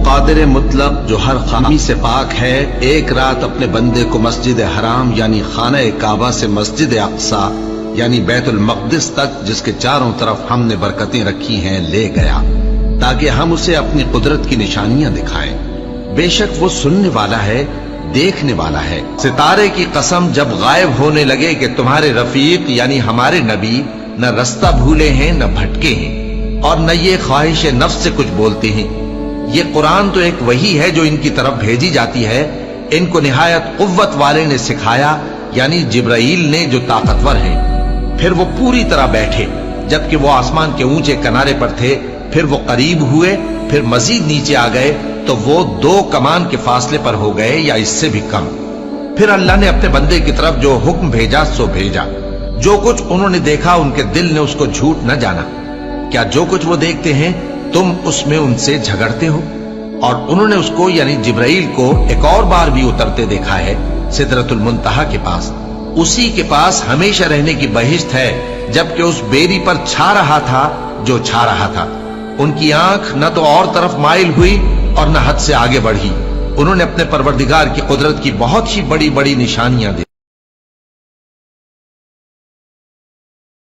قادر مطلق جو ہر خامی سے پاک ہے، ایک رات اپنے بندے کو مسجد حرام یعنی خانہ کعبہ سے مسجد اقصی یعنی بیت المقدس تک، جس کے چاروں طرف ہم نے برکتیں رکھی ہیں، لے گیا تاکہ ہم اسے اپنی قدرت کی نشانیاں دکھائیں۔ بے شک وہ سننے والا ہے، دیکھنے والا ہے۔ ستارے کی قسم جب غائب ہونے لگے کہ تمہارے رفیق یعنی ہمارے نبی نہ رستہ بھولے ہیں نہ بھٹکے ہیں، اور نہ یہ خواہش نفس سے کچھ بولتے ہیں۔ یہ قرآن تو ایک وحی ہے جو ان کی طرف بھیجی جاتی ہے، ان کو نہایت قوت والے نے سکھایا یعنی جبرائیل نے جو طاقتور ہیں۔ پھر وہ پوری طرح بیٹھے جبکہ وہ آسمان کے اونچے کنارے پر تھے، پھر وہ قریب ہوئے، پھر مزید نیچے آ گئے تو وہ 2 کمان کے فاصلے پر ہو گئے یا اس سے بھی کم۔ پھر اللہ نے اپنے بندے کی طرف جو حکم بھیجا سو بھیجا۔ جو کچھ انہوں نے دیکھا ان کے دل نے اس کو جھوٹ نہ جانا۔ کیا جو کچھ وہ دیکھتے ہیں تم اس میں ان سے جھگڑتے ہو؟ اور انہوں نے اس کو یعنی جبرائیل کو ایک اور بار بھی اترتے دیکھا ہے سدرۃ المنتہا کے پاس۔ اسی کے پاس ہمیشہ رہنے کی بہشت ہے، جبکہ اس بیری پر چھا رہا تھا جو چھا رہا تھا۔ ان کی آنکھ نہ تو اور طرف مائل ہوئی اور نہ حد سے آگے بڑھی۔ انہوں نے اپنے پروردگار کی قدرت کی بہت ہی بڑی بڑی نشانیاں دی۔